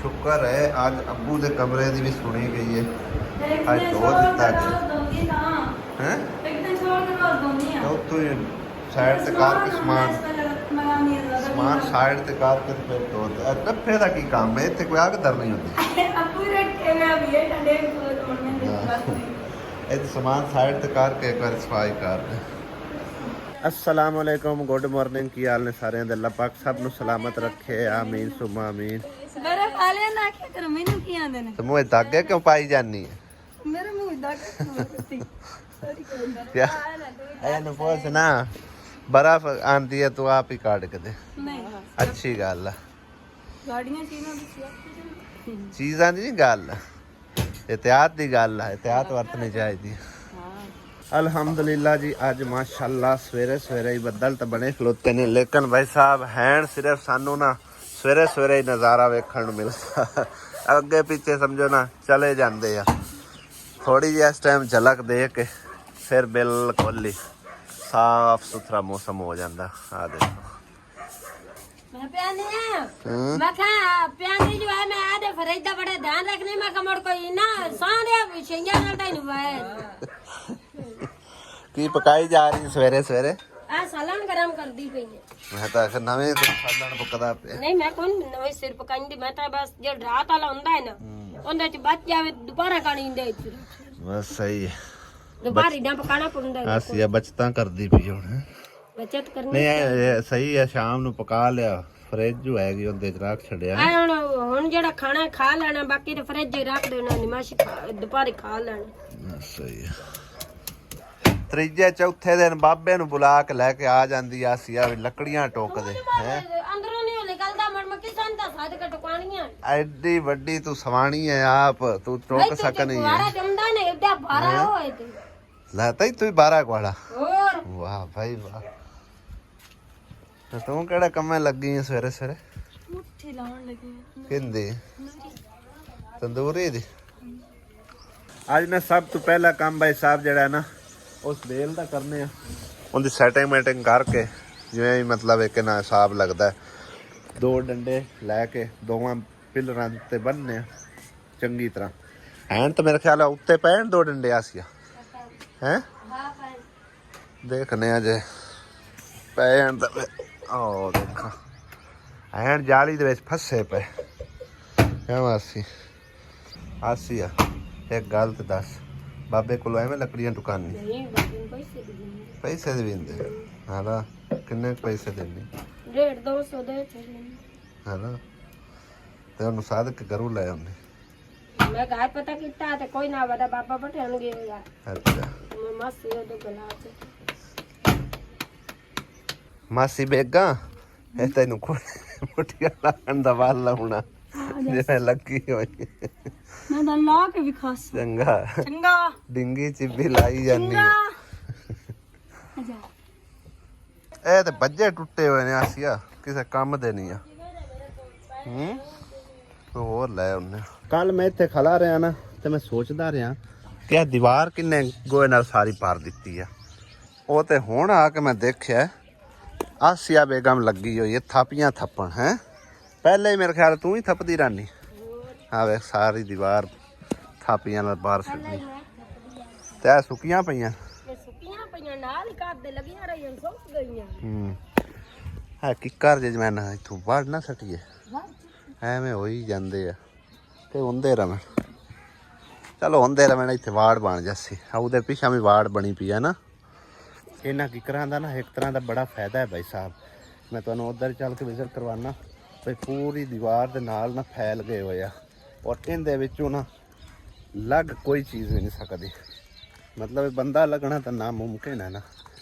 शुक्र है आज अब्बू के कमरे की भी सुनी गई है। आज दो दिता गया हैं तो तू साइड से कार के समान साइड से कार के फिर दो डब्बे का की काम है इतने कोई आग दर नहीं होती ਇਹ ਸਮਾਨ ਸਾਈਡ ਤੇ ਕਰਕੇ ਇੱਕ ਵਾਰ ਸਫਾਈ ਕਰ ਦੇ। अस्सलाम वालेकुम, गुड मॉर्निंग। की हाल ने सारे अल्लाह पाक सब नु सलामत रखे, आमीन सुमा आमीन। मेरे वाले ना क्या कर मैंने की आंदे ने तो मुंह धागे क्यों पाई जानी है? मेरे मुंह धागे क्यों क्या ऐ न पूछ ना, बर्फ आंदी है तो आप ही काट के दे। नहीं अच्छी गल है, गाड़ियां चीना चीज़ां दी नहीं गल, एहतियात दी गल है, एहतियात वरतनी चाहिए। अल्हम्दुलिल्लाह जी अज माशाअल्लाह सवेरे सवेरे ही बदल तो बने खलोते ने, लेकिन भाई साहब हैन सिर्फ सानू ना सवेरे सवेरे ही नज़ारा वेखण नूं मिलदा, अगे पीछे समझो ना चले जाते हैं। थोड़ी जी इस टाइम झलक दे के फिर बिल्कुल ही साफ सुथरा मौसम हो जाता। आ देखो मैं प्यानी है मैं कहा प्यानी जो है मैं आधे फरीदा बड़े ध्यान रखने में कमर कोई ना सारे विषयिया करता ही हुआ की पकाई जा रही सवेरे सवेरे? आ सालन गरम कर दी पई है। मैं तो आखिर नवे सालन पकदा पे नहीं मैं कौन नवे सिर पकाई दी, मैं तो बस जो रात वाला हुंदा है ना ओंदे च बच जावे दोबारा खानी दे बस सही है, दोबारा ना पकाना पड़दा है। आसिया बचता करदी पई हुण बचत करनी नहीं ਇਹ ਸਹੀ ਹੈ। ਸ਼ਾਮ ਨੂੰ ਪਕਾ ਲਿਆ, ਫ੍ਰਿਜ ਜੋ ਹੈਗੀ ਉਹਦੇ ਚ ਰੱਖ ਛੱਡਿਆ। ਹੁਣ ਜਿਹੜਾ ਖਾਣਾ ਖਾ ਲੈਣਾ, ਬਾਕੀ ਤੇ ਫ੍ਰਿਜ 'ਚ ਰੱਖ ਦੇਣਾ, ਨਿਮਾਸ਼ ਦੁਪਹਿਰੇ ਖਾ ਲੈਣਾ। ਸਹੀ ਹੈ। ਤੀਜੇ ਚੌਥੇ ਦਿਨ ਬਾਬੇ ਨੂੰ ਬੁਲਾ ਕੇ ਲੈ ਕੇ ਆ ਜਾਂਦੀ ਆਸੀਆ ਵੀ ਲੱਕੜੀਆਂ ਟੋਕਦੇ ਹੈ। ਅੰਦਰੋਂ ਨਹੀਂ ਨਿਕਲਦਾ ਮਰ ਮੱਕੀ ਸੰਤਾ ਸਾਧ ਕ ਟੁਕਾਣੀਆਂ ਐਡੀ ਵੱਡੀ ਤੂੰ ਸਵਾਣੀ ਹੈ ਆਪ, ਤੂੰ ਟੋਕ ਸਕਣੀ ਹੈ। ਦੁਬਾਰਾ ਜੰਮਦਾ ਨੇ ਇੱਡਾ ਭਾਰਾ ਹੋਏ ਤੇ ਲੈ ਤਈ ਤੂੰ 12 ਕੋਲਾ। ਹੋਰ ਵਾਹ ਭਾਈ ਵਾਹ। ਤੂੰ ਕਿਹੜਾ ਕੰਮੇ ਲੱਗੀ ਹੈ ਸਵੇਰੇ ਸਵੇਰੇ? ਮੁੱਠੀ ਲਾਉਣ ਲੱਗੀ ਕਿੰਦੀ ਤੰਦੂਰੀ ਦੀ। ਅੱਜ ਨਾ ਸਭ ਤੋਂ ਪਹਿਲਾ ਕੰਮ ਭਾਈ ਸਾਹਿਬ ਜਿਹੜਾ ਨਾ ਉਸ ਬੇਲ ਦਾ ਕਰਨੇ ਆ, ਉਹਦੀ ਸੈਟਿੰਗ ਮੈਟਿੰਗ ਕਰਕੇ ਜਿਵੇਂ ਮਤਲਬ ਇੱਕ ਨਾ ਹਿਸਾਬ ਲੱਗਦਾ, ਦੋ ਡੰਡੇ ਲੈ ਕੇ ਦੋਵਾਂ ਪਿਲਰਾਂ ਦੇ ਉੱਤੇ ਬੰਨ੍ਹਨੇ ਆ ਚੰਗੀ ਤਰ੍ਹਾਂ। ਐਨ ਤਾਂ ਮੇਰੇ ਖਿਆਲ ਆ ਉੱਤੇ ਪੈਣ ਦੋ ਡੰਡੇ ਆਸੀਆ ਹੈ। ਦੇਖਨੇ ਆ ਜੇ ਪੈਣ ਤਾਂ ਉਹ ਦੇਖਾਂ ਐਨ ਜਾਲੀ ਦੇ ਵਿੱਚ ਫਸੇ ਪਏ ਕਿਉਂ ਆਸੀਆ ਇੱਕ ਗੱਲ ਤੇ ਦੱਸ, ਬਾਬੇ ਕੋਲ ਐਵੇਂ ਲੱਕੜੀਆਂ ਟੁਕਾਨੀ? ਨਹੀਂ ਪੈਸੇ ਦੇ ਵੀ ਹੁੰਦੇ ਹਾਂ, ਕਿੰਨੇ ਪੈਸੇ ਦੇਣੇ? 150-200 ਦੇ ਹਾਂ ਤੇ ਉਹਨੂੰ ਸਾਦਕ ਕਰੂ ਲੈ ਉਹਨੇ। ਮੈਂ ਘਰ ਪਤਾ ਕੀਤਾ ਤੇ ਕੋਈ ਨਾ ਵਦਾ ਬਾਬਾ ਬਟਣਗੇ ਯਾਰ। ਅੱਛਾ ਮੈਂ ਮਾਸੀ ਉਹਦੇ ਗਲਾ ਤੇ ਮਾਸੀ ਬੇਗਾ ਇਹ ਤੈਨੂੰ ਮੁੱਠੀਆਂ ਲਾਉਣ ਦਾ ਵਾਲ ਲਾਉਣਾ ਜਿਵੇਂ ਲੱਗੀ ਹੋਈ। ਮੈਂ ਤਾਂ ਲਾ ਕੇ ਵੀ ਖਾਸ ਚੰਗਾ ਚੰਗਾ ਡਿੰਗੀ ਚਿੱਬੀ ਲਾਈ ਜਾਂਦੀ ਹੈ। ਇਹ ਤੇ ਬੱਜੇ ਟੁੱਟੇ ਹੋਏ ਨੇ ਆਸੀਆ, ਕਿਸੇ ਕੰਮ ਦੇ ਨਹੀਂ ਆ। ਹੋਰ ਲੈ ਉਹਨੇ। ਕੱਲ ਮੈਂ ਇੱਥੇ ਖੜਾ ਰਿਹਾ ਨਾ ਤੇ ਮੈਂ ਸੋਚਦਾ ਰਿਹਾ ਕਿ ਇਹ ਦੀਵਾਰ ਕਿੰਨੇ ਗੋਹੇ ਨਾਲ ਸਾਰੀ ਭਰ ਦਿੱਤੀ ਆ। ਉਹ ਤੇ ਹੁਣ ਆ ਕੇ ਮੈਂ ਦੇਖਿਆ ਆਸੀਆ ਬੇਗਮ ਲੱਗੀ ਹੋਈ ਹੈ ਥਾਪੀਆਂ ਥੱਪਣ ਹੈ। ਪਹਿਲੇ ਹੀ ਮੇਰੇ ਖਿਆਲ ਤੂੰ ਹੀ ਥੱਪਦੀ ਰਹਿਨੀ। ਆ ਵੇਖ ਸਾਰੀ ਦੀਵਾਰ ਥਾਪੀਆਂ ਨਾਲ ਬਾਹਰ ਛੱਡਣੀ ਤੇ ਆ ਸੁੱਕੀਆਂ ਪਈਆਂ ਨਾਲ ਹੀ ਘਰ ਦੇ ਲੱਗੀਆਂ ਰਹੀਆਂ ਸੁੱਕ ਗਈਆਂ। ਹੈ ਕਿੱਕਰ ਜੇ ਮੈਂ ਨਾ ਇੱਥੋਂ ਵੱਢ ਨਾ ਸਕੀਏ, ਐਵੇਂ ਹੋ ਹੀ ਜਾਂਦੇ ਆ ਤੇ ਹੁੰਦੇ ਰਵਣ। ਚਲੋ ਹੁੰਦੇ ਰਵਣ, ਇੱਥੇ ਵਾੜ ਬਣ ਜਾਸੀ। ਉਹਦੇ ਪਿੱਛੇ ਵੀ ਵਾੜ ਬਣੀ ਪਈ ਆ ਨਾ। ਇਹਨਾਂ ਕਿੱਕਰਾਂ ਦਾ ਨਾ ਇੱਕ ਤਰ੍ਹਾਂ ਦਾ ਬੜਾ ਫਾਇਦਾ ਹੈ ਭਾਈ ਸਾਹਿਬ। ਮੈਂ ਤੁਹਾਨੂੰ ਉੱਧਰ ਚੱਲ ਕੇ ਵਿਜ਼ਿਟ ਕਰਵਾਉਣਾ। ਵੀ ਪੂਰੀ ਦੀਵਾਰ ਦੇ ਨਾਲ ਨਾ ਫੈਲ ਗਏ ਹੋਏ ਆ, ਔਰ ਇਹਦੇ ਵਿੱਚੋਂ ਨਾ ਲੱਗ ਕੋਈ ਚੀਜ਼ ਵੀ ਨਹੀਂ ਸਕਦੀ। ਮਤਲਬ ਬੰਦਾ ਲੱਗਣਾ ਤਾਂ ਨਾਮੁਮਕਿਨ ਹੈ ਨਾ।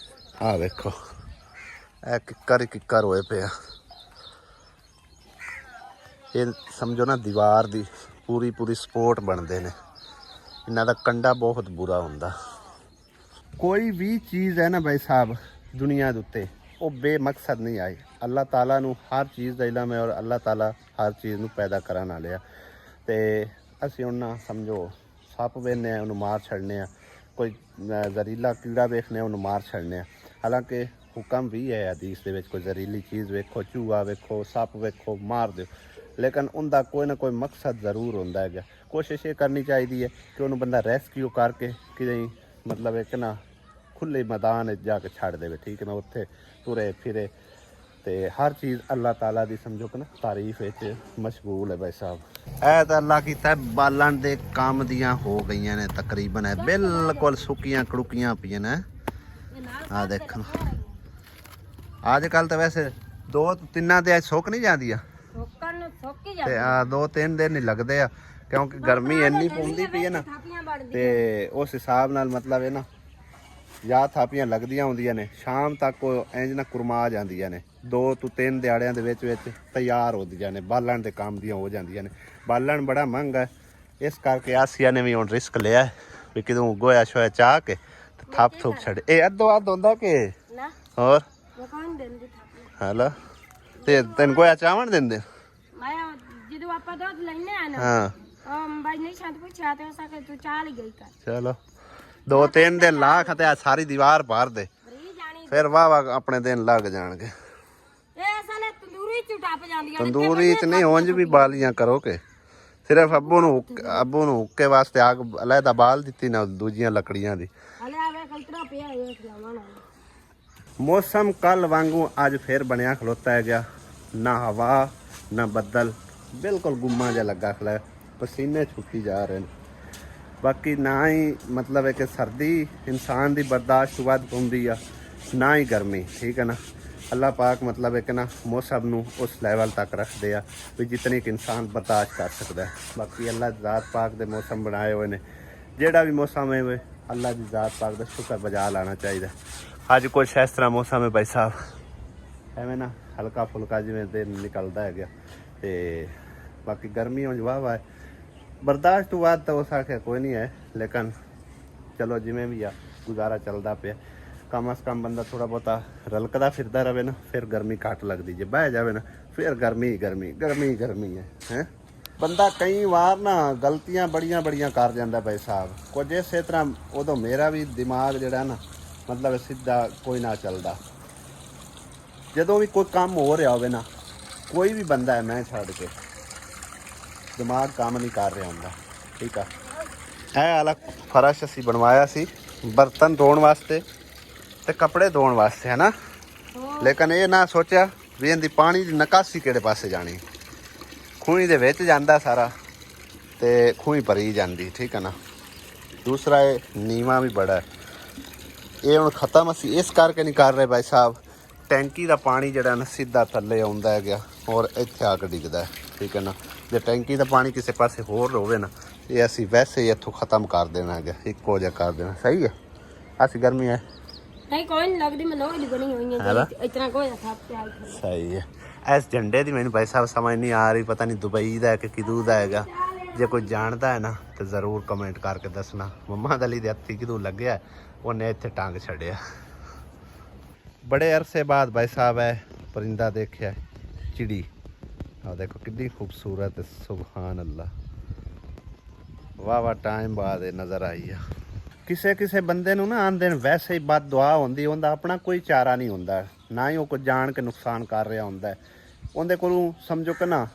ਆਹ ਵੇਖੋ ਇਹ ਕਿੱਕਰ ਹੀ ਕਿੱਕਰ ਹੋਏ ਪਏ ਆ। ਇਹ ਸਮਝੋ ਨਾ ਦੀਵਾਰ ਦੀ ਪੂਰੀ ਸਪੋਰਟ ਬਣਦੇ ਨੇ। ਇਹਨਾਂ ਦਾ ਕੰਡਾ ਬਹੁਤ ਬੁਰਾ ਹੁੰਦਾ। ਕੋਈ ਵੀ ਚੀਜ਼ ਹੈ ਨਾ ਭਾਈ ਸਾਹਿਬ ਦੁਨੀਆ ਦੇ ਉੱਤੇ, ਉਹ ਬੇਮਕਸਦ ਨਹੀਂ ਆਈ। ਅੱਲਾਹ ਤਾਲਾ ਨੂੰ ਹਰ ਚੀਜ਼ ਦਾ ਇਲਮ ਹੈ, ਔਰ ਅੱਲਾਹ ਤਾਲਾ ਹਰ ਚੀਜ਼ ਨੂੰ ਪੈਦਾ ਕਰਨ ਵਾਲੇ ਆ। ਤੇ ਅਸੀਂ ਹੁਣ ਨਾ ਸਮਝੋ ਸੱਪ ਵੇਖਦੇ ਹਾਂ ਉਹਨੂੰ ਮਾਰ ਛੱਡਨੇ ਆ, ਕੋਈ ਜ਼ਹਿਰੀਲਾ ਕੀੜਾ ਵੇਖਦੇ ਉਹਨੂੰ ਮਾਰ ਛੱਡਨੇ ਆ। ਹਾਲਾਂਕਿ ਹੁਕਮ ਵੀ ਹੈ ਹਦੀਸ ਦੇ ਵਿੱਚ, ਕੋਈ ਜ਼ਹਿਰੀਲੀ ਚੀਜ਼ ਵੇਖੋ, ਚੂਹਾ ਵੇਖੋ, ਸੱਪ ਵੇਖੋ, ਮਾਰ ਦਿਓ। ਲੇਕਿਨ ਉਹਦਾ ਕੋਈ ਨਾ ਕੋਈ ਮਕਸਦ ਜ਼ਰੂਰ ਹੁੰਦਾ ਹੈਗਾ। ਕੋਸ਼ਿਸ਼ ਇਹ ਕਰਨੀ ਚਾਹੀਦੀ ਹੈ ਕਿ ਉਹਨੂੰ ਬੰਦਾ ਰੈਸਕਿਊ ਕਰਕੇ ਕਿਤੇ ਮਤਲਬ ਇੱਕ ਨਾ ਖੁੱਲੇ ਮੈਦਾਨ ਵਿੱਚ ਜਾ ਕੇ ਛੱਡ ਦੇਵੇ, ਠੀਕ ਹੈ ਨਾ, ਉੱਥੇ ਤੁਰੇ ਫਿਰੇ ਤੇ ਹਰ ਚੀਜ਼ ਅੱਲਾਹ ਤਾਲਾ ਦੀ ਸਮਝੋ ਕਿ ਨਾ ਤਾਰੀਫ ਵਿੱਚ ਮਸ਼ਗੂਲ ਹੈ ਭਾਈ ਸਾਹਿਬ। ਇਹ ਤਾਂ ਅੱਲਾਹ ਕੀਤਾ ਬਾਲਣ ਦੇ ਕੰਮ ਦੀਆਂ ਹੋ ਗਈਆਂ ਨੇ ਤਕਰੀਬਨ, ਹੈ ਬਿਲਕੁਲ ਸੁੱਕੀਆਂ ਕੜੁਕੀਆਂ ਪਈਆਂ ਨੇ। ਆ ਦੇਖੋ ਅੱਜ ਕੱਲ ਤਾਂ ਵੈਸੇ 2-3 ਦੇ ਸੁੱਕ ਨਹੀਂ ਜਾਂਦੀਆਂ ਸੁੱਕਣ ਨੂੰ ਸੁੱਕ ਹੀ ਤੇ ਆ 2-3 ਦਿਨ ਨਹੀਂ ਲੱਗਦੇ ਆ, ਕਿਉਂਕਿ ਗਰਮੀ ਇੰਨੀ ਪੈਂਦੀ ਪਈ ਹੈ ਨਾ ਤੇ ਉਸ ਹਿਸਾਬ ਨਾਲ ਮਤਲਬ ਇਹ ਨਾ ਜਾਂ ਥਾਪੀਆਂ ਲੱਗਦੀਆਂ ਹੁੰਦੀਆਂ ਨੇ, ਸ਼ਾਮ ਤੱਕ ਉਹ ਇੰਜ ਨਾ ਕੁਰਮਾ ਜਾਂਦੀਆਂ ਨੇ, 2 ਤੋਂ 3 ਦਿਹਾੜਿਆਂ ਦੇ ਵਿੱਚ ਤਿਆਰ ਹੁੰਦੀਆਂ ਨੇ, ਬਾਲਣ ਦੇ ਕੰਮ ਦੀਆਂ ਹੋ ਜਾਂਦੀਆਂ ਨੇ। ਬਾਲਣ ਬੜਾ ਮਹਿੰਗਾ, ਇਸ ਕਰਕੇ ਆਸੀਆ ਨੇ ਵੀ ਹੁਣ ਰਿਸਕ ਲਿਆ ਵੀ ਕਿਦੋਂ ਗੋਇਆ ਸ਼ੋਇਆ ਚਾਹ ਕੇ ਥੱਪ ਥੁੱਪ ਛੱਡੇ। ਇਹ ਅੱਧੋ ਅੱਧ ਹੁੰਦਾ ਕਿ ਨਾ ਹੋਰ ਦੁਕਾਨ ਦਿੰਦੀ ਥਾਪੀ ਹੈਲੋ ਤੇ ਤੈਨੂੰ ਗੋਇਆ ਚਾਵਣ ਦਿੰਦੇ? ਮੈਂ ਜਦੋਂ ਆਪਾਂ ਦੁੱਧ ਲੈਣੇ ਆ ਨਾ ਹਾਂ ਬਾਈ ਨਹੀਂ ਛੱਡ ਪੁੱਛਿਆ ਤੇ ਸਕੇ ਤੂੰ ਚਾਹ ਲਈ ਗਈ ਕਰ। ਚਲੋ 2-3 ਦਿਨ ਲਾਖ ਤੇ ਆ ਸਾਰੀ ਦੀਵਾਰ ਭਰ ਦੇ, ਬਰੀ ਜਾਣੀ ਫਿਰ ਵਾਹ ਆਪਣੇ ਦਿਨ ਲੱਗ ਜਾਣਗੇ। ਇਹ ਸਾਲੇ ਤੰਦੂਰੀ ਚ ਟੱਪ ਜਾਂਦੀਆਂ ਨੇ। ਤੰਦੂਰੀ ਚ ਨਹੀਂ, ਉਂਝ ਵੀ ਬਾਲੀਆਂ ਕਰੋ ਕਿ ਸਿਰਫ ਅੱਬੂ ਨੂੰ ਹੁੱਕੇ ਵਾਸਤੇ ਆਗ ਅਲੱਗਾ ਬਾਲ ਦਿੱਤੀ ਨਾ ਦੂਜੀਆਂ ਲੱਕੜੀਆਂ ਦੀ। ਹਲੇ ਆਵੇ ਕਲਤਰਾ ਪਿਆ ਇਹ ਖਲਾਵਾਂ ਨਾ। ਮੌਸਮ ਕੱਲ ਵਾਂਗੂ ਅੱਜ ਫਿਰ ਬਣਿਆ ਖਲੋਤਾ ਹੈ ਗਿਆ, ਨਾ ਹਵਾ ਨਾ ਬੱਦਲ, ਬਿਲਕੁਲ ਗੁੰਮਾ ਜਿਹਾ ਲੱਗਾ ਖਲਾ, ਪਸੀਨੇ ਛੁੱਟੀ ਜਾ ਰਹੇ ਨੇ। ਬਾਕੀ ਨਾ ਹੀ ਮਤਲਬ ਹੈ ਕਿ ਸਰਦੀ ਇਨਸਾਨ ਦੀ ਬਰਦਾਸ਼ਤ ਤੋਂ ਵੱਧ ਹੁੰਦੀ ਆ, ਨਾ ਹੀ ਗਰਮੀ, ਠੀਕ ਹੈ ਨਾ। ਅੱਲਾਹ ਪਾਕ ਮਤਲਬ ਹੈ ਕਿ ਨਾ ਮੌਸਮ ਨੂੰ ਉਸ ਲੈਵਲ ਤੱਕ ਰੱਖਦੇ ਆ ਵੀ ਜਿਤਨੀ ਕਿ ਇਨਸਾਨ ਬਰਦਾਸ਼ਤ ਕਰ ਸਕਦਾ ਹੈ। ਬਾਕੀ ਅੱਲਾਹ ਦੀ ਜ਼ਾਤ ਪਾਕ ਦੇ ਮੌਸਮ ਬਣਾਏ ਹੋਏ ਨੇ, ਜਿਹੜਾ ਵੀ ਮੌਸਮ ਹੈ ਅੱਲਾਹ ਦੀ ਜ਼ਾਤ ਪਾਕ ਦਾ ਸ਼ੁਕਰ ਬਜਾ ਲਾਣਾ ਚਾਹੀਦਾ। ਅੱਜ ਕੁਛ ਇਸ ਤਰ੍ਹਾਂ ਮੌਸਮ ਹੈ ਭਾਈ ਸਾਹਿਬ, ਐਵੇਂ ਨਾ ਹਲਕਾ ਫੁਲਕਾ ਜਿਵੇਂ ਦਿਨ ਨਿਕਲਦਾ ਹੈਗਾ ਤੇ ਬਾਕੀ ਗਰਮੀ ਹੁਣ ਵਾਹ ਵਾਹ ਬਰਦਾਸ਼ਤ ਤੋਂ ਬਾਅਦ ਤਾਂ ਉਸ ਆਖਿਆ ਕੋਈ ਨਹੀਂ ਹੈ, ਲੇਕਿਨ ਚਲੋ ਜਿਵੇਂ ਵੀ ਆ ਗੁਜ਼ਾਰਾ ਚੱਲਦਾ ਪਿਆ। ਕਮ ਅਸ ਕਮ ਬੰਦਾ ਥੋੜਾ ਬਹੁਤਾ ਰਲਕਦਾ ਫਿਰਦਾ ਰਵੇ ਨਾ, ਫਿਰ ਗਰਮੀ ਘੱਟ ਲੱਗਦੀ। ਜੇ ਬਹਿ ਜਾਵੇ ਨਾ ਫਿਰ ਗਰਮੀ ਹੈ। ਬੰਦਾ ਕਈ ਵਾਰ ਨਾ ਗਲਤੀਆਂ ਬੜੀਆਂ ਕਰ ਜਾਂਦਾ ਭਾਈ ਸਾਹਿਬ। ਕੁਝ ਇਸੇ ਤਰ੍ਹਾਂ ਉਦੋਂ ਮੇਰਾ ਵੀ ਦਿਮਾਗ ਜਿਹੜਾ ਨਾ ਮਤਲਬ ਸਿੱਧਾ ਕੋਈ ਨਾ ਚੱਲਦਾ। ਜਦੋਂ ਵੀ ਕੋਈ ਕੰਮ ਹੋ ਰਿਹਾ ਹੋਵੇ ਨਾ, ਕੋਈ ਵੀ ਬੰਦਾ ਹੈ ਮੈਂ ਛੱਡ ਕੇ, ਦਿਮਾਗ ਕੰਮ ਨਹੀਂ ਕਰ ਰਿਹਾ ਹੁੰਦਾ, ਠੀਕ ਆ। ਇਹ ਵਾਲਾ ਫਰਸ਼ ਅਸੀਂ ਬਣਵਾਇਆ ਸੀ ਬਰਤਨ ਧੋਣ ਵਾਸਤੇ ਤੇ ਕੱਪੜੇ ਧੋਣ ਵਾਸਤੇ, ਹੈ ਨਾ। ਲੇਕਿਨ ਇਹ ਨਾ ਸੋਚਿਆ ਵੀ ਇਹਦੀ ਪਾਣੀ ਦੀ ਨਿਕਾਸੀ ਕਿਹੜੇ ਪਾਸੇ ਜਾਣੀ। ਖੂਹੀ ਦੇ ਵਿੱਚ ਜਾਂਦਾ ਸਾਰਾ ਤੇ ਖੂਹੀ ਭਰੀ ਜਾਂਦੀ, ਠੀਕ ਹੈ ਨਾ। ਦੂਸਰਾ ਇਹ ਨੀਵਾਂ ਵੀ ਬੜਾ ਹੈ। ਇਹ ਹੁਣ ਖ਼ਤਮ ਅਸੀਂ ਇਸ ਕਰਕੇ ਨਹੀਂ ਕਰ ਰਹੇ ਭਾਈ ਸਾਹਿਬ, ਟੈਂਕੀ ਦਾ ਪਾਣੀ ਜਿਹੜਾ ਨਾ ਸਿੱਧਾ ਥੱਲੇ ਆਉਂਦਾ ਹੈਗਾ ਔਰ ਇੱਥੇ ਆ ਕੇ ਡਿੱਗਦਾ, ਠੀਕ ਹੈ ਨਾ। ਜੇ ਟੈਂਕੀ ਦਾ ਪਾਣੀ ਕਿਸੇ ਪਾਸੇ ਹੋਰ ਹੋਵੇ ਨਾ, ਇਹ ਅਸੀਂ ਵੈਸੇ ਹੀ ਇੱਥੋਂ ਖ਼ਤਮ ਕਰ ਦੇਣਾ ਹੈਗਾ, ਇੱਕੋ ਜਿਹਾ ਕਰ ਦੇਣਾ। ਸਹੀ ਹੈ, ਅਸੀਂ ਗਰਮੀ ਹੈ ਨਹੀਂ ਕੋਈ ਨਹੀਂ ਲੱਗਦੀ, ਮੈਨੂੰ ਉਹਦੀ ਬਣੀ ਹੋਈ ਹੈ ਇਤਨਾ ਕੋਈ ਥਾਪ ਪਿਆ। ਸਹੀ ਹੈ। ਇਸ ਝੰਡੇ ਦੀ ਮੈਨੂੰ ਭਾਈ ਸਾਹਿਬ ਸਮਝ ਨਹੀਂ ਆ ਰਹੀ, ਪਤਾ ਨਹੀਂ ਦੁਬਈ ਦਾ ਹੈ ਕਿ ਕਿਦੋਂ ਦਾ ਹੈਗਾ। ਜੇ ਕੋਈ ਜਾਣਦਾ ਹੈ ਨਾ ਤਾਂ ਜ਼ਰੂਰ ਕਮੈਂਟ ਕਰਕੇ ਦੱਸਣਾ। ਮੁਹੰਮਦ ਅਲੀ ਦੇ ਹੱਥੀ ਕਿਦੋਂ ਲੱਗਿਆ, ਉਹਨੇ ਇੱਥੇ ਟੰਗ ਛੱਡਿਆ। ਬੜੇ ਅਰਸੇ ਬਾਅਦ ਭਾਈ ਸਾਹਿਬ ਹੈ ਪਰਿੰਦਾ ਦੇਖਿਆ, ਚਿੜੀ। ਆਹ ਦੇਖੋ ਕਿੰਨੀ ਖੂਬਸੂਰਤ, ਸੁਭਾਨ ਅੱਲਾ, ਵਾਹ ਟਾਈਮ ਬਾਅਦ ਇਹ ਨਜ਼ਰ ਆਈ ਆ। ਕਿਸੇ ਬੰਦੇ ਨੂੰ ਨਾ ਆਂਦੇ ਨੇ ਵੈਸੇ ਹੀ ਬਦ ਦੁਆ ਹੁੰਦੀ, ਉਹਦਾ ਆਪਣਾ ਕੋਈ ਚਾਰਾ ਨਹੀਂ ਹੁੰਦਾ, ਨਾ ਹੀ ਉਹ ਕੁਝ ਜਾਣ ਕੇ ਨੁਕਸਾਨ ਕਰ ਰਿਹਾ ਹੁੰਦਾ। ਉਹਦੇ ਕੋਲੋਂ ਸਮਝੋ ਕਿ ਨਾ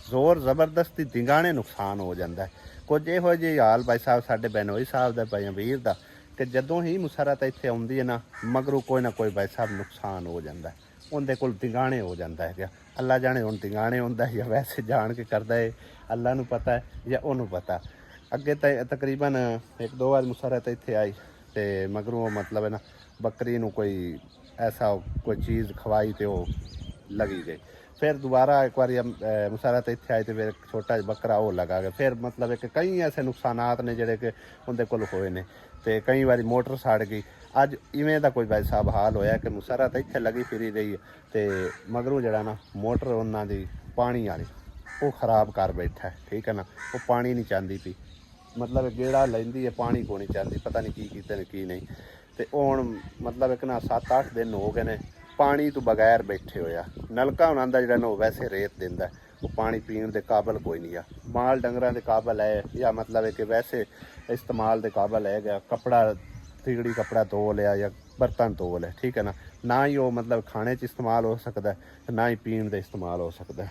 ਜ਼ੋਰ ਜ਼ਬਰਦਸਤੀ ਦਿਗਾਣੇ ਨੁਕਸਾਨ ਹੋ ਜਾਂਦਾ। ਕੁਝ ਇਹੋ ਜਿਹੇ ਹਾਲ ਭਾਈ ਸਾਹਿਬ ਸਾਡੇ ਬੈਨੋਈ ਸਾਹਿਬ ਦਾ, ਭਾਈ ਵੀਰ ਦਾ, ਕਿ ਜਦੋਂ ਹੀ ਮੁਸਰਤ ਇੱਥੇ ਆਉਂਦੀ ਹੈ ਨਾ ਮਗਰੋਂ ਕੋਈ ਨਾ ਕੋਈ ਭਾਈ ਸਾਹਿਬ ਨੁਕਸਾਨ ਹੋ ਜਾਂਦਾ, ਉਹਦੇ ਕੋਲ ਦਿਗਾਣੇ ਹੋ ਜਾਂਦਾ ਹੈਗਾ। ਅੱਲਾ ਜਾਣੇ ਹੁਣ ਦਿਗਾਣੇ ਹੁੰਦਾ ਜਾਂ ਵੈਸੇ ਜਾਣ ਕੇ ਕਰਦਾ ਹੈ, ਅੱਲਾ ਨੂੰ ਪਤਾ ਹੈ ਜਾਂ ਉਹਨੂੰ ਪਤਾ। ਅੱਗੇ ਤਾਂ ਤਕਰੀਬਨ 1-2 ਵਾਰ ਮੁਸਰਤ ਇੱਥੇ ਆਈ ਤੇ ਮਗਰੋਂ ਮਤਲਬ ਹੈ ਨਾ ਬੱਕਰੀ ਨੂੰ ਕੋਈ ਐਸਾ ਕੋਈ ਚੀਜ਼ ਖਵਾਈ ਤੇ ਉਹ ਲੱਗੀ ਗਈ। ਫਿਰ ਦੁਬਾਰਾ ਇੱਕ ਵਾਰੀ ਮੁਸਰਤ ਇੱਥੇ ਆਈ ਤੇ ਫਿਰ ਛੋਟਾ ਜਿਹਾ ਬੱਕਰਾ ਉਹ ਲਗਾ ਗਿਆ। ਫਿਰ ਮਤਲਬ ਹੈ ਕਿ ਕਈ ਐਸੇ ਨੁਕਸਾਨਾਤ ਨੇ ਜਿਹੜੇ ਕਿ ਉਹਦੇ ਕੋਲ ਹੋਏ ਨੇ ਤੇ ਕਈ ਵਾਰੀ ਮੋਟਰ ਸੜ ਗਈ। ਅੱਜ ਇਵੇਂ ਦਾ ਕੋਈ ਭਾਈ ਸਾਹਿਬ ਹਾਲ ਹੋਇਆ ਕਿ ਮੁਸਰਤ ਇੱਥੇ ਲੱਗੀ ਫਿਰੀ ਰਹੀ ਤੇ ਮਗਰੋਂ ਜਿਹੜਾ ਨਾ ਮੋਟਰ ਉਹਨਾਂ ਦੀ ਪਾਣੀ ਵਾਲੀ ਉਹ ਖਰਾਬ ਕਰ ਬੈਠਾ, ਠੀਕ ਹੈ ਨਾ। ਉਹ ਪਾਣੀ ਨਹੀਂ ਚਾਹੁੰਦੀ ਪਈ, ਮਤਲਬ ਗੇੜਾ ਲੈਂਦੀ ਹੈ, ਪਾਣੀ ਕੋ ਨਹੀਂ ਚਾਹੁੰਦੀ, ਪਤਾ ਨਹੀਂ ਕੀ ਕੀਤੇ ਨੇ ਕੀ ਨਹੀਂ। ਤੇ ਹੁਣ ਮਤਲਬ ਇੱਕ ਨਾ 7-8 ਦਿਨ ਹੋ ਗਏ ਨੇ ਪਾਣੀ ਤੋਂ ਬਗੈਰ ਬੈਠੇ ਹੋਇਆ। ਨਲਕਾ ਉਹਨਾਂ ਦਾ ਜਿਹੜਾ ਨਾ ਉਹ ਵੈਸੇ ਰੇਤ ਦਿੰਦਾ, ਉਹ ਪਾਣੀ ਪੀਣ ਦੇ ਕਾਬਲ ਕੋਈ ਨਹੀਂ ਆ। ਮਾਲ ਡੰਗਰਾਂ ਦੇ ਕਾਬਲ ਹੈ ਜਾਂ ਮਤਲਬ ਹੈ ਕਿ ਵੈਸੇ ਇਸਤੇਮਾਲ ਦੇ ਕਾਬਲ ਹੈ ਗਿਆ। ਕੱਪੜਾ ਤਿਗੜੀ ਕੱਪੜਾ ਧੋ ਲਿਆ ਜਾਂ ਬਰਤਨ ਧੋ ਲਿਆ, ਠੀਕ ਹੈ ਨਾ। ਨਾ ਹੀ ਉਹ ਮਤਲਬ ਖਾਣੇ 'ਚ ਇਸਤੇਮਾਲ ਹੋ ਸਕਦਾ, ਨਾ ਹੀ ਪੀਣ ਦੇ ਇਸਤੇਮਾਲ ਹੋ ਸਕਦਾ।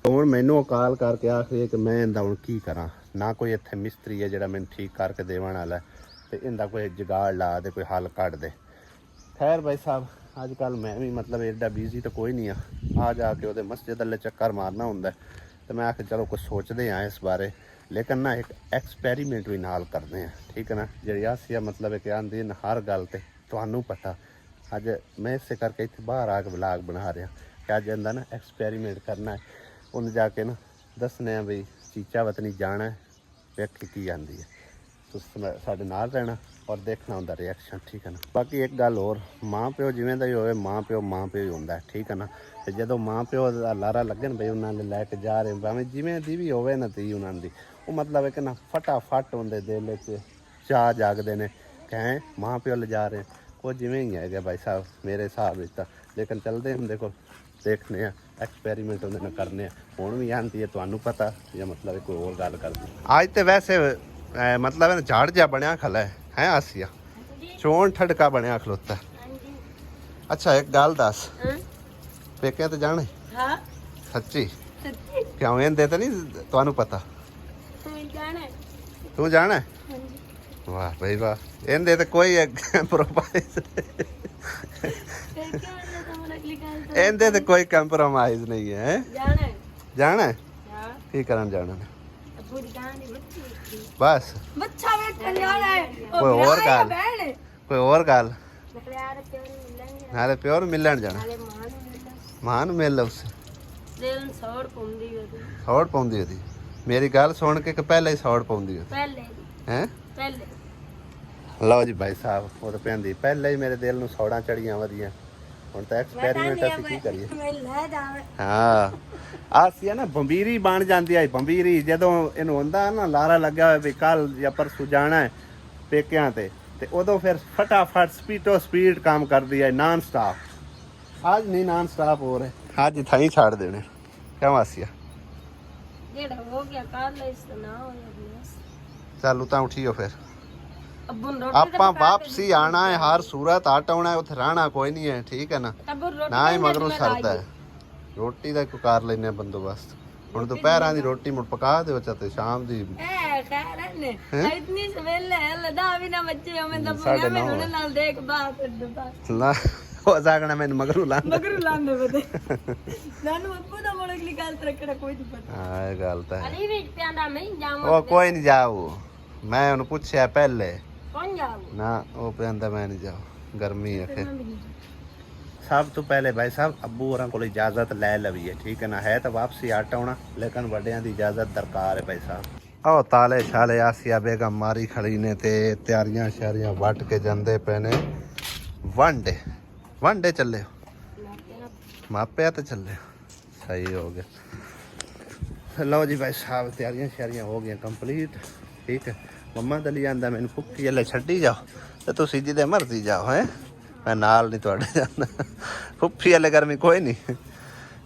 ਹੁਣ ਮੈਨੂੰ ਕਾਲ ਕਰਕੇ ਆਖੇ ਕਿ ਮੈਂ ਇਹਦਾ ਹੁਣ ਕੀ ਕਰਾਂ, ਨਾ ਕੋਈ ਇੱਥੇ ਮਿਸਤਰੀ ਹੈ ਜਿਹੜਾ ਮੈਨੂੰ ਠੀਕ ਕਰਕੇ ਦੇਵਣ ਵਾਲਾ ਤੇ ਇਹਦਾ ਕੋਈ ਜੁਗਾੜ ਲਾ ਦੇ, ਕੋਈ ਹੱਲ ਕੱਢ ਦੇ। ਖੈਰ ਭਾਈ ਸਾਹਿਬ ਅੱਜ ਕੱਲ ਮੈਂ ਵੀ ਮਤਲਬ ਐਡਾ ਬਿਜ਼ੀ ਤਾਂ ਕੋਈ ਨਹੀਂ ਆ ਜਾ ਕੇ ਉਹਦੇ ਮਸਜਿਦ ਵਾਲੇ ਚੱਕਰ ਮਾਰਨਾ ਹੁੰਦਾ ਤੇ ਮੈਂ ਆਖਿਆ ਚਲੋ ਕੁਛ ਸੋਚਦੇ ਆ ਇਸ ਬਾਰੇ, ਲੇਕਿਨ ਨਾ ਇੱਕ ਐਕਸਪੈਰੀਮੈਂਟ ਵੀ ਨਾਲ ਕਰਦੇ ਆ, ਠੀਕ ਹੈ ਨਾ। ਜਿਹੜੀ ਆਸੀਆ ਮਤਲਬ ਹੈ ਕਿ ਆਂਦੀ ਨਾ ਹਰ ਗੱਲ ਤੇ ਤੁਹਾਨੂੰ ਪਤਾ, ਅੱਜ ਮੈਂ ਇਸੇ ਕਰਕੇ ਇੱਥੇ ਬਾਹਰ ਆ ਕੇ ਵਲਾਗ ਬਣਾ ਰਿਹਾ ਕਿ ਅੱਜ ਇਹਦਾ ਨਾ ਐਕਸਪੈਰੀਮੈਂਟ ਕਰਨਾ ਹੈ, ਉਹਨੂੰ ਜਾ ਕੇ ਨਾ ਦੱਸਣੇ ਆ ਬਈ ਚੀਚਾ ਵਤਨੀ ਜਾਣਾ, ਵੇਖੀ ਕੀ ਆਂਦੀ ਹੈ। ਤੁਸੀਂ ਸਾਡੇ ਨਾਲ ਰਹਿਣਾ ਔਰ ਦੇਖਣਾ ਹੁੰਦਾ ਰਿਐਕਸ਼ਨ, ਠੀਕ ਹੈ ਨਾ। ਬਾਕੀ ਇੱਕ ਗੱਲ ਹੋਰ, ਮਾਂ ਪਿਓ ਜਿਵੇਂ ਦਾ ਹੀ ਹੋਵੇ ਮਾਂ ਪਿਓ ਹੀ ਹੁੰਦਾ, ਠੀਕ ਹੈ ਨਾ। ਤੇ ਜਦੋਂ ਮਾਂ ਪਿਓ ਦਾ ਲਾਰਾ ਲੱਗਣ ਬਈ ਉਹਨਾਂ ਨੇ ਲੈ ਕੇ ਜਾ ਰਹੇ ਭਾਵੇਂ ਜਿਵੇਂ ਦੀ ਵੀ ਹੋਵੇ ਨਾ ਧੀ ਉਹਨਾਂ ਦੀ, ਉਹ ਮਤਲਬ ਹੈ ਕਿ ਨਾ ਫਟਾਫਟ ਹੁੰਦੇ ਦਿਲ 'ਚ ਚਾਅ ਜਾਗਦੇ ਨੇ ਕਿ ਮਾਂ ਪਿਓ ਲਿਜਾ ਰਹੇ, ਉਹ ਜਿਵੇਂ ਹੀ ਹੈਗਾ ਭਾਈ ਸਾਹਿਬ ਮੇਰੇ ਹਿਸਾਬ ਵਿੱਚ ਤਾਂ। ਲੇਕਿਨ ਚੱਲਦੇ ਹੁਣ ਦੇਖੋ ਦੇਖਦੇ ਆ ਐਕਸਪੈਰੀਮੈਂਟ ਉਹਦੇ ਨਾਲ ਕਰਨੇ ਆ। ਹੁਣ ਵੀ ਆਂਦੀ ਹੈ ਤੁਹਾਨੂੰ ਪਤਾ ਜਾਂ ਮਤਲਬ ਕੋਈ ਹੋਰ ਗੱਲ ਕਰਦੀ ਅੱਜ ਤੇ ਵੈਸੇ ਮਤਲਬ ਝਾੜ ਜਿਹਾ ਬਣਿਆ ਖਲਾ ਹੈ ਆਸੀਆ, ਚੋਣ ਠੜਕਾ ਬਣਿਆ ਖਲੋਤਾ। ਅੱਛਾ ਇੱਕ ਗੱਲ ਦੱਸ, ਪੇਕਿਆਂ ਤੇ ਜਾਣੇ? ਹਾਂ ਸੱਚੀ? ਸੱਚੀ ਕਿਉਂ ਇਹਦੇ ਤੇ ਨਹੀਂ ਤੁਹਾਨੂੰ ਪਤਾ? ਤੂੰ ਜਾਣਾ? ਵਾਹ ਬਈ ਵਾਹ, ਇਹਦੇ ਤੇ ਕੋਈ ਕੰਪਰੋਮਾਈਜ਼ ਇਹਦੇ ਤੇ ਕੋਈ ਕੰਪਰੋਮਾਈਜ਼ ਨਹੀਂ ਹੈ। ਜਾਣਾ? ਕੀ ਕਰਨ ਜਾਣਾ? ਬਸ ਕੋਈ ਹੋਰ ਗੱਲ ਨਾਲੇ ਪਿਓ ਨੂੰ ਮਿਲਣ ਜਾਣਾ, ਮਾਂ ਨੂੰ ਮਿਲ ਉਸ ਸੌੜ ਪਾਉਂਦੀ ਉਹਦੀ। ਮੇਰੀ ਗੱਲ ਸੁਣ ਕੇ ਕਿ ਪਹਿਲਾਂ ਹੀ ਸੌੜ ਪਾਉਂਦੀ ਹੈ? ਲਓ ਜੀ ਭਾਈ ਸਾਹਿਬ ਉਹ ਤਾਂ ਪੈਂਦੀ ਪਹਿਲਾਂ ਹੀ ਮੇਰੇ ਦਿਲ ਨੂੰ ਸੌੜਾਂ ਚੜੀਆਂ ਵਧੀਆਂ। ਹੁਣ ਤਾਂ ਐਕਸਪੈਰੀਮੈਂਟ ਅਸੀਂ ਕੀ ਕਰੀਏ। ਹਾਂ ਆਸੀਆ ਨਾ ਬੰਬੀਰੀ ਬਣ ਜਾਂਦੀ ਹੈ, ਬੰਬੀਰੀ ਜਦੋਂ ਇਹਨੂੰ ਹੁੰਦਾ ਨਾ ਲਾਰਾ ਲੱਗਿਆ ਹੋਇਆ ਵੀ ਕੱਲ ਜਾਂ ਪਰਸੋਂ ਜਾਣਾ ਹੈ ਪੇਕਿਆਂ ਤੇ ਉਦੋਂ ਫਿਰ ਫਟਾਫਟ ਸਪੀਡ ਕੰਮ ਕਰਦੀ ਹੈ, ਨਾਨ ਸਟਾਪ। ਅੱਜ ਨਹੀਂ ਨਾਨ ਸਟਾਪ ਹੋ ਰਿਹਾ, ਅੱਜ ਥਾਂ ਹੀ ਛੱਡ ਦੇਣੇ। ਕਿਉਂ ਆਸੀਆ? ਚੱਲ ਤਾਂ ਉਠੀਓ ਫਿਰ ਆਪਾਂ ਵਾਪਸੀ ਆਣਾ ਹੈ, ਹਰ ਸੂਰਤ ਹਟ ਆਉਣਾ ਹੈ, ਉੱਥੇ ਰਹਿਣਾ ਕੋਈ ਨਹੀਂ ਹੈ, ਠੀਕ ਹੈ ਨਾ। ਨਾ ਹੀ ਮਗਰੋਂ ਸਰਦਾ ਹੈ, ਰੋਟੀ ਦਾ ਕੋਈ ਕਰ ਲੈਨੇ ਬੰਦੋਬਸਤ। ਹੁਣ ਦੁਪਹਿਰਾਂ ਦੀ ਰੋਟੀ ਮੁੜ ਪਕਾ ਦਿਓ ਤੇ ਸ਼ਾਮ ਦੀ ਹੋ ਜਾਗਣਾ ਮੈਨੂੰ ਮਗਰੋਂ ਲਾਂਦੇ ਬਦੇ ਨਾਨੂੰ ਅੱਬੂ ਦਾ ਮੋੜ ਅਗਲੀ ਗੱਲ ਤਰਕੜਾ ਕੋਈ ਨਹੀਂ ਪਤਾ। ਹਾਂ ਇਹ ਗੱਲ ਤਾਂ ਅਲੀ ਵਿੱਚ ਪਿਆਂਦਾ ਮੈਂ ਜਾਵਾਂ, ਉਹ ਕੋਈ ਨਹੀਂ ਜਾਊ। ਮੈਂ ਉਹਨੂੰ ਪੁੱਛਿਆ ਪਹਿਲੇ, ਕੌਣ ਜਾਊ? ਨਾ ਉਹ ਪਿਆਂਦਾ ਮੈਂ ਨਹੀਂ ਜਾਊ, ਗਰਮੀ ਹੈ ਫਿਰ। ਸਭ ਤੋਂ ਪਹਿਲੇ ਭਾਈ ਸਾਹਿਬ ਅੱਬੂ ਹੋਰਾਂ ਕੋਲ ਇਜਾਜ਼ਤ ਲੈ ਲਵੀਏ, ਠੀਕ ਹੈ ਨਾ। ਹੈ ਤਾਂ ਵਾਪਸੀ ਆਟ ਆਉਣਾ, ਲੇਕਿਨ ਵੱਡਿਆਂ ਦੀ ਇਜਾਜ਼ਤ ਦਰਕਾਰ ਹੈ ਭਾਈ ਸਾਹਿਬ। ਆਹ ਤਾਲੇ ਛਾਲੇ ਆਸੀਆ ਬੇਗਮ ਮਾਰੀ ਖੜੀ ਨੇ ਤੇ ਤਿਆਰੀਆਂ ਸ਼ਿਆਰੀਆਂ ਵੱਟ ਕੇ ਜਾਂਦੇ ਪਏ ਨੇ ਵਾਂਡੇ ਚੱਲੇ ਮਾਪਿਆ ਤੇ ਚੱਲੇ, ਸਹੀ ਹੋ ਗਿਆ। ਲਓ ਜੀ ਭਾਈ ਸਾਹਿਬ ਤਿਆਰੀਆਂ ਸ਼ਿਆਰੀਆਂ ਹੋ ਗਈਆਂ ਕੰਪਲੀਟ, ਠੀਕ ਹੈ। ਮੰਮਾ ਦਲੀ ਜਾਂਦਾ ਮੈਨੂੰ ਭੁੱਖੀ ਵਾਲੇ ਛੱਡੀ ਜਾਓ ਤੇ ਤੁਸੀਂ ਜਿਹਦੇ ਮਰਜ਼ੀ ਜਾਓ, ਹੈ ਮੈਂ ਨਾਲ ਨਹੀਂ ਤੁਹਾਡੇ ਜਾਂਦਾ। ਭੁੱਖੀ ਵਾਲੇ ਗਰਮੀ ਕੋਈ ਨਹੀਂ,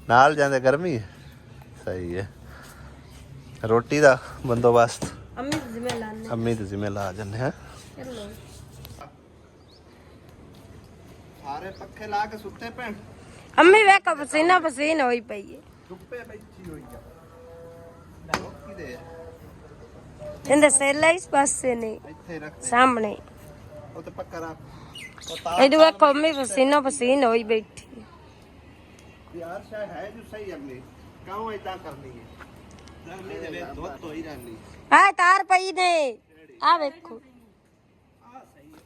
ਨਾਲ ਜਾਂਦੇ ਗਰਮੀ ਹੈ, ਸਹੀ ਹੈ। ਰੋਟੀ ਦਾ ਬੰਦੋਬਸਤ ਅੰਮੀ ਦੇ ਜ਼ਿੰਮੇ ਲਾ ਜਾਂਦੇ ਹੈ। ਸਾਰੇ ਪੱਖੇ ਲਾ ਕੇ ਸੁੱਤੇ ਪੈਣ। ਅੰਮੀ ਵੇਖ ਪਸੀਨਾ ਹੋਈ ਪਈ ਹੈ, ਧੁੱਪੇ ਬੈਠੀ ਹੋਈ ਆ। ਲੋਕੀ ਦੇ ਇਹਦੇ ਸੇਲਾ ਇਸ ਪਾਸੇ ਨੇ ਇੱਥੇ ਰੱਖ ਸਾਹਮਣੇ ਉਹ ਤੇ ਪੱਕਾ ਰੱਖ। ਇਹ ਵੇਖ ਅੰਮੀ ਪਸੀਨਾ ਹੋਈ ਬੈਠੀ ਯਾਰ ਸ਼ਾਇਦ ਹੈ ਜੋ ਸਹੀ ਅੰਮੀ ਕਾਹੋਂ ਇਦਾਂ ਕਰਨੀ ਹੈ। ਗਰਮੀ ਦੇ ਵਿੱਚ ਦੁੱਧ ਤੋਂ ਹੀ ਰਹਿਣੀ ਆ ਤਾਰ ਪਈ ਨੇ, ਆ ਵੇਖੋ ਆ ਸਹੀ ਹੈ।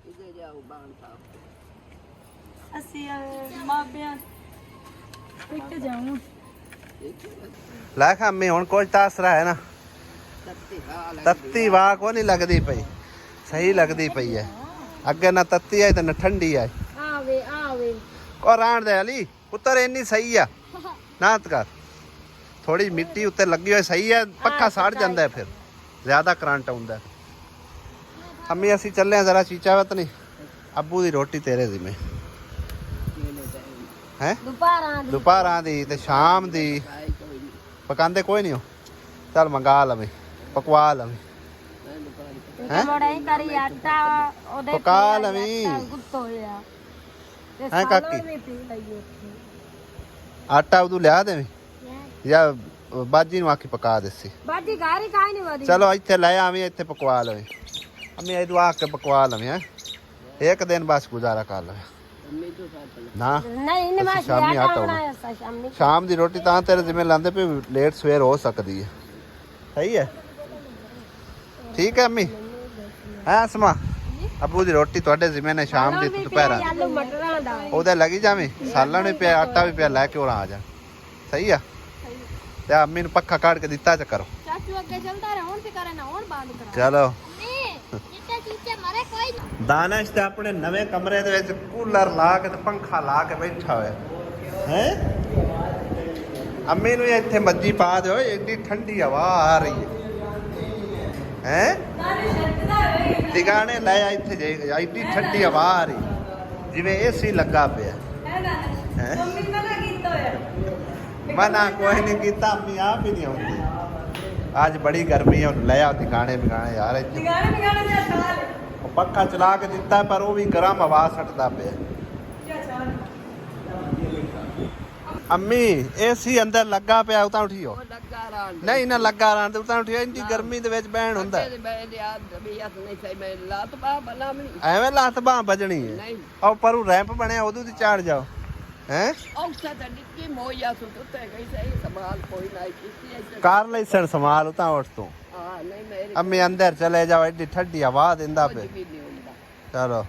ਇਹਦੇ ਜਾਓ ਬਾਣ ਸਾਹਿਬ ਅਸੀਂ ਮਾਪਿਆਂ ਇੱਕ ਜਾਉਂ ਲੈ ਖਾਮੀ ਹੁਣ ਕੁਝ ਤਾਂ ਅਸਰਾ ਹੈ ਨਾ। ਤੱਤੀ ਵਾਹ ਕੋ ਨਹੀਂ ਲੱਗਦੀ ਪਈ, ਸਹੀ ਲੱਗਦੀ ਪਈ ਹੈ। ਅੱਗੇ ਨਾ ਤੱਤੀ ਆਈ ਤੇ ਨਾ ਠੰਡੀ ਆਈ। ਆਵੇ ਉਹ ਰਾਣ ਦੇ ਅਲੀ ਉੱਤਰ ਇੰਨੀ ਸਹੀ ਆ, ਨਾਤ ਕਰ। ਥੋੜੀ ਮਿੱਟੀ ਉੱਤੇ ਲੱਗੀ ਹੋਈ ਸਹੀ ਹੈ, ਪੱਖਾ ਸੜ ਜਾਂਦਾ ਫਿਰ ਜ਼ਿਆਦਾ ਕਰੰਟ ਆਉਂਦਾ। ਅੰਮੀ ਅਸੀਂ ਚੱਲੇ ਆ ਜ਼ਰਾ ਚੀਚਾਵਤ ਨਹੀਂ, ਅੱਬੂ ਦੀ ਰੋਟੀ ਤੇਰੇ ਜ਼ਿੰਮੇ ਹੈ। ਦੁਪਹਿਰਾਂ ਦੀ ਤੇ ਸ਼ਾਮ ਦੀ ਪਕਾਉਂਦੇ ਕੋਈ ਨਹੀਂ ਹੋ। ਚੱਲ ਮੰਗਾ ਲਵੇਂ ਪਕਵਾ ਲਵੇਂ ਪਕਾ ਲਵੀਂ ਹੈ ਕਾਕੀ। ਆਟਾ ਉਦੋਂ ਲਿਆ ਦੇਵੇਂ ਜਾਂ ਬਾਜੀ ਨੂੰ ਆਖੀ ਪਕਾ ਦੇਸੀ ਬਾਜੀ ਘਰ ਹੀ ਖਾਈ ਨਹੀਂ ਵਦੀ ਚਲੋ ਇੱਥੇ ਲੈ ਆਵੀਂ ਇੱਥੇ ਪਕਵਾ ਲਵੇਂ ਅੰਮੀ ਇਹਨੂੰ ਆ ਕੇ ਪਕਵਾ ਲਵੇਂ ਹੈ ਇੱਕ ਦਿਨ ਬਸ ਗੁਜ਼ਾਰਾ ਕਰ ਲਵੇਂ ਨਾ ਨਹੀਂ ਇਹਨੇ ਮੈਂ ਸ਼ਾਮੀ ਆਟਾ ਬਣਾਇਆ ਸੀ ਸ਼ਾਮੀ ਸ਼ਾਮ ਦੀ ਰੋਟੀ ਤਾਂ ਤੇਰੇ ਜਿਵੇਂ ਲਾਂਦੇ ਪਏ ਲੇਟ ਸਵੇਰ ਹੋ ਸਕਦੀ ਹੈ ਸਹੀ ਹੈ ਠੀਕ ਹੈ ਅੰਮੀ ਹੈ ਸਮਾ ਅੱਬੂ ਦੀ ਰੋਟੀ ਤੁਹਾਡੇ ਜਿਵੇਂ ਨੇ ਸ਼ਾਮ ਦੀ ਦੁਪਹਿਰਾਂ ਦੀ ਆਲੂ ਮਟਰਾਂ ਦਾ ਉਹਦੇ ਲੱਗੀ ਜਾਵੇਂ ਸਾਲਣ ਵੀ ਪਿਆ ਆਟਾ ਵੀ ਪਿਆ ਲੈ ਕੇ ਆ ਜਾ ਸਹੀ ਆ ਤੇ ਅੰਮੀ ਨੂੰ ਪੱਖਾ ਕੱਢ ਕੇ ਦਿੱਤਾ ਚ ਕਰੋ ਚਾਚੂ ਅੱਗੇ ਚੱਲਦਾ ਰਹੇ ਹੁਣ ਤੇ ਕਰੇ ਨਾ ਹੁਣ ਬੰਦ ਕਰਾ ਚਲੋ ਚਿੱਟੇ ਚੀਚੇ ਮਾਰੇ ਕੋਈ ਦਾਨਿਸ਼ ਤੇ ਆਪਣੇ ਨਵੇਂ ਕਮਰੇ ਦੇ ਵਿੱਚ ਕੂਲਰ ਲਾ ਕੇ ਤੇ ਪੰਖਾ ਲਾ ਕੇ ਬੈਠਾ ਹੋਇਆ ਹੈ ਅੰਮੀ ਨੂੰ ਇੱਥੇ ਮੱਜੀ ਪਾ ਦਿਓ ਏਡੀ ਠੰਡੀ ਹਵਾ ਆ ਰਹੀ ਹੈ ਟਿਕਾਣੇ ਲੈ ਆ ਇੱਥੇ ਜਾਏਗਾ ਏਡੀ ਠੰਡੀ ਹਵਾ ਆ ਰਹੀ ਜਿਵੇਂ ਏਸੀ ਲੱਗਾ ਪਿਆ ਹੈ ਮੰਮੀ ਨੇ ਨਾ ਕੀਤਾ ਹੋਇਆ ਮਨਾ ਕੋਈ ਨਹੀਂ ਕੀਤਾ ਅੰਮੀ ਆਪ ਹੀ ਨਹੀਂ ਆਉਂਦੀ ਅੱਜ ਬੜੀ ਗਰਮੀ ਹੈ ਲੈ ਆ ਟਿਕਾਣੇ ਬਿਗਾਣੇ ਯਾਰ ਇੱਥੇ ਟਿਕਾਣੇ ਦੇ ਸਾਲ ਉਹ ਪੱਖਾ ਚਲਾ ਕੇ ਦਿੱਤਾ ਪਰ ਉਹ ਵੀ ਗਰਮ ਹਵਾ ਸੱਟਦਾ ਪਿਆ ਅੰਮੀ ਏਸੀ ਅੰਦਰ ਲੱਗਾ ਪਿਆ ਉਤਾਂ ਉਠੀਓ ਨਹੀਂ ਨਾ ਲੱਗਾ ਰਾਂ ਤੇ ਉਤਾਂ ਉਠੀਓ ਇੰਨੀ ਗਰਮੀ ਦੇ ਵਿੱਚ ਬਹਿਣ ਹੁੰਦਾ ਐਵੇਂ ਲੱਤ ਬਾਹ ਵੱਜਣੀ ਹੈ ਉਹ ਪਰੂ ਰੈਂਪ ਬਣਿਆ ਉਦੋਂ ਦੀ ਚਾੜ ਜਾਓ ਹੈ ਕਾਰ ਲਾਇਸੈਂਸ ਸੰਭਾਲ ਉਤਾਂ ਉੱਠ ਤੂੰ ਅੰਮੀ ਅੰਦਰ ਚਲੇ ਜਾਓ ਐਡੀ ਠੰਡੀ ਹਵਾ ਦਿੰਦਾ ਪਿਆ ਚਲੋ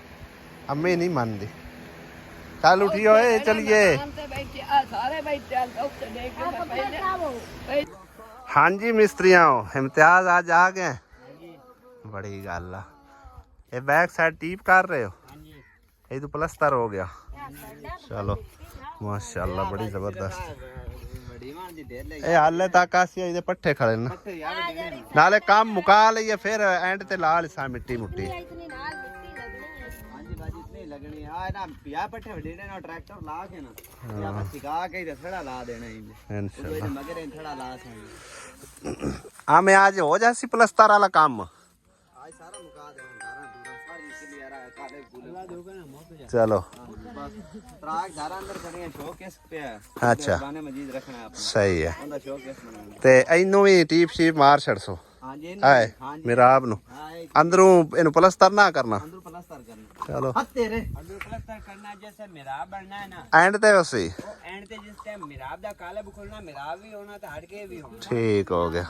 ਅੰਮੀ ਨਹੀਂ ਮੰਨਦੀ ਚੱਲ ਉਠੀਓ ਏ ਚਲੀਏ ਹਾਂਜੀ ਮਿਸਤਰੀਆਂ ਇਮਤਿਆਜ਼ ਅੱਜ ਆ ਗਏ ਬੜੀ ਗੱਲ ਆ ਇਹ ਬੈਕ ਸਾਈਡ ਟੀਪ ਕਰ ਰਹੇ ਹੋ ਇਹ ਤਾਂ ਪਲਸਤਰ ਹੋ ਗਿਆ ਚਲੋ ਮਾਸ਼ਾਅੱਲਾ ਬੜੀ ਜ਼ਬਰਦਸਤ ਇਹ ਹਾਲੇ ਤੱਕ ਅਸੀਂ ਇਹਦੇ ਪੱਠੇ ਖੜੇ ਨੇ ਨਾਲੇ ਕੰਮ ਮੁਕਾ ਲਈਏ ਫਿਰ ਐਂਡ ਤੇ ਲਾ ਲਿਸਾ ਮਿੱਟੀ ਮੁੱਟੀ लगनी आ ना पिया पट्टे वडेने ना ट्रैक्टर ला के ना या बस सिखा के थड़ा ला देना इंशाल्लाह मगर थड़ा ला सही आ मैं आज हो जासी प्लस्तर वाला काम आज सारा मुका दे धारा पूरा सारी क्लियर है काले गुला दोगे ना मौत चलो ट्रैक धारा अंदर खड़े हैं शोकेस पे अच्छा गाने मजीद रखना है अपना सही है ਉਹਦਾ ਸ਼ੋਕੇਸ ਬਣਾਉਣਾ ਤੇ ਇਹਨੂੰ ਵੀ ਟੀਪ ਸ਼ੀਪ ਮਾਰ ਛੜਸੋ ਹਾਂਜੀ ਹਾਏ ਮਿਰਾਬ ਨੂੰ ਅੰਦਰੋਂ ਇਹਨੂੰ ਪਲਸਤਰ ਨਾ ਕਰਨਾ अंदर प्लास्टर करना चलो हद तेरे अंदर प्लास्टर करना जैसे मिराब बनना है ना एंड ते उसी वो एंड ते जिस टाइम मिराब दा काला बुखलना मिराब भी होना ते हट के भी होना ठीक हो गया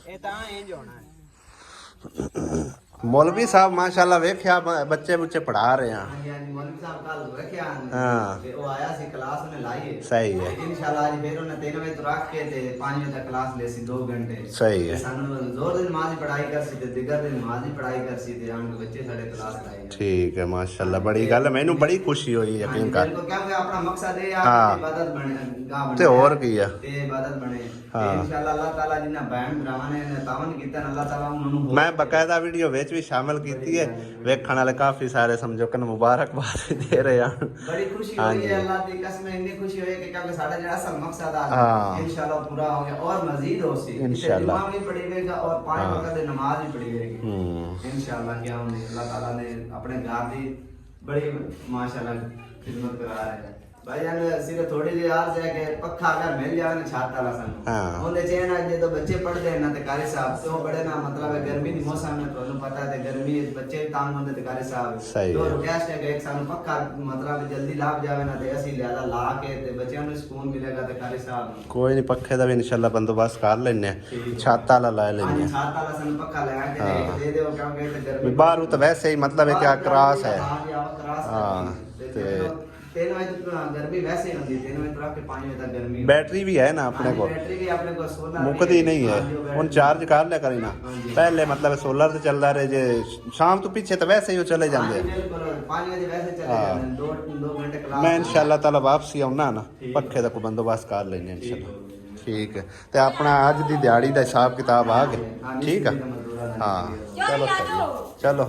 ये ता इंज होना है मौलवी साहब माशाल्लाह वेख्या बच्चे बुच्चे पढ़ा रहे हैं ਹਾਂਜੀ ਹਾਂਜੀ ਮੌਲਵੀ ਸਾਹਿਬ ਕੱਲ ਰੱਖਿਆ ਹਾਂ ਤੇ ਉਹ ਆਇਆ ਸੀ ਕਲਾਸ ਉਹਨੇ ਲਾਈ ਹੈ सही है ਇਨਸ਼ਾਅੱਲਾ ਅੱਜ ਫਿਰ ਉਹਨੇ 3 ਵਜੇ ਤੋਂ ਰੱਖ ਕੇ ਤੇ 5 ਵਜੇ ਤੱਕ ਕਲਾਸ ਲੈ ਸੀ 2 ਘੰਟੇ सही है ਸਾਨੂੰ ਜ਼ੋਰ ਦੀ ਨਮਾਜ਼ ਦੀ ਪੜ੍ਹਾਈ ਕਰ ਸੀ ਤੇ ਦਿਗਰ ਦੀ ਨਮਾਜ਼ ਦੀ ਪੜ੍ਹਾਈ ਕਰ ਸੀ ਤੇ ਆਣ ਕੇ ਬੱਚੇ ਸਾਡੇ ਕਲਾਸ ਲਾਏ ठीक है माशाल्लाह बड़ी गल मैनू बड़ी खुशी हुई यकीन कर ਬਿਲਕੁਲ ਕਿਉਂਕਿ ਆਪਣਾ ਮਕਸਦ ਇਹ ਆ ਹਾਂ। ਕਿ ਇਬਾਦਤ ਬਣੇ ਗਾ ਬਣੇ ਤੇ ਹੋਰ ਕੀ ਆ ਤੇ ਇਬਾਦਤ ਬਣੇ ਤੇ ਹਾਂ। ਇਨਸ਼ਾਅੱਲਾ ਅੱਲਾਹ ਤਾਲਾ ਜਿਨ੍ਹਾਂ ਭੈਣ ਭਰਾਵਾਂ ਨੇ ਤਾਵਨ ਕੀਤਾ ਨਾ ਅੱਲਾਹ ਤਾਲਾ ਉਹਨਾਂ ਨੂੰ ਹੋਰ मैं बकायदा वीडियो ਵਿੱਚ ਵੀ ਸ਼ਾਮਿਲ ਕੀਤੀ ਹੈ ਵੇਖਣ ਵਾਲੇ ਕਾਫੀ ਸਾਰੇ ਸਮਝੋ ਕਿ ਮੁਬਾਰਕਬਾਦ ਦੇ ਰਹੇ ਹਨ बड़ी खुशी हाँ हुई जी। है अल्लाह की कसम इतनी खुशी हुई है कि क्योंकि साਡਾ ਜਿਹੜਾ ਅਸਲ ਮਕਸਦ ਆ हाँ। इंशाल्लाह पूरा हो गया और मजीद हो सी इंशाल्लाह। जुमा भी पढ़ी जाएगा और 5 हाँ। वक्त की नमाज भी पढ़ी जाएगी हम्म इंशाल्लाह क्या होने अल्लाह ताला ने अपने घर की बड़ी माशाल्लाह खिदमत करा रहे हैं भाई जान सिर्फ थोड़ी जी आर्ज है कि पक्का अगर मिल जाए ना छाता ला सन हाँ। ਉਹਦੇ ਚ ਨਾ ਜਦੋਂ ਬੱਚੇ ਪੜਦੇ ਨੇ ਤੇ ਕਾਰੀ ਸਾਹਿਬ ਤੋਂ ਬੜੇ ਨਾ ਮਤਲਬ ਹੈ ਗਰਮੀ ਦੀ ਮੌਸਮ ਹੈ ਤੁਹਾਨੂੰ ਪਤਾ ਹੈ ਤੇ ਗਰਮੀ ਵਿੱਚ ਬੱਚੇ ਵੀ ਤੰਗ ਹੁੰਦੇ ਤੇ ਕਾਰੀ ਸਾਹਿਬ ਸਹੀ ਜੋ ਹੈ। ਰਿਕਵੈਸਟ ਹੈ ਕਿ ਇੱਕ ਸਾਨੂੰ ਪੱਕਾ ਮਤਲਬ ਜਲਦੀ ਲਾਭ ਜਾਵੇ ਨਾ ਤੇ ਅਸੀਂ ਲਿਆਦਾ ਲਾ ਕੇ ਤੇ ਬੱਚਿਆਂ ਨੂੰ ਸਕੂਨ ਮਿਲੇਗਾ ਤੇ ਕਾਰੀ ਸਾਹਿਬ ਨੂੰ ਕੋਈ ਨਹੀਂ ਪੱਖੇ ਦਾ ਵੀ ਇਨਸ਼ਾਅੱਲਾ ਬੰਦੋਬਸਤ ਕਰ ਲੈਣੇ ਛੱਤ ਵਾਲਾ ਲਾ ਲੈਣੇ ਹਾਂਜੀ ਛਾਤਾ ਲਾ ਸਾਨੂੰ ਪੱਕਾ ਲਗਾ ਕੇ ਦੇ ਦਿਓ ਕਿਉਂਕਿ ਤੇ ਵੀ ਗਰਮੀ ਬਾਹਰੋਂ ਤਾਂ ਵੈਸੇ ਹੀ मतलब है कि क्रास है ਹਾਂ ਜੀ ਆਵਾ ਕਰਾਸ ਹਾਂ, ਤੇ 3 ਵਜੇ ਤੱਕ ਗਰਮੀ ਵੈਸੇ ਹੀ ਹੁੰਦੀ 3 ਵਜੇ ਤੋਂ ਰੱਖ ਕੇ 5 ਵਜੇ ਤੱਕ ਗਰਮੀ बैटरी भी है ना अपने को बैटरी भी अपने को सोलर मुकदी नहीं है उन चार्ज कर लिया करी ना पहले मतलब सोलर से चलता रहे जे शाम तो पीछे तो वैसे ही वो चले जाते हैं बिल्कुल 5 वजे वैसे चले जाते हैं 2 घंटे क्लास मैं इंशाल्लाह ताला वापसी आउना ना पक्खे दा कोई बंदोबस्त कर लेने इंशाल्लाह ठीक है ते अपना आज दी दिहाड़ी दा हिसाब किताब आ गया ठीक है हाँ चलो चलो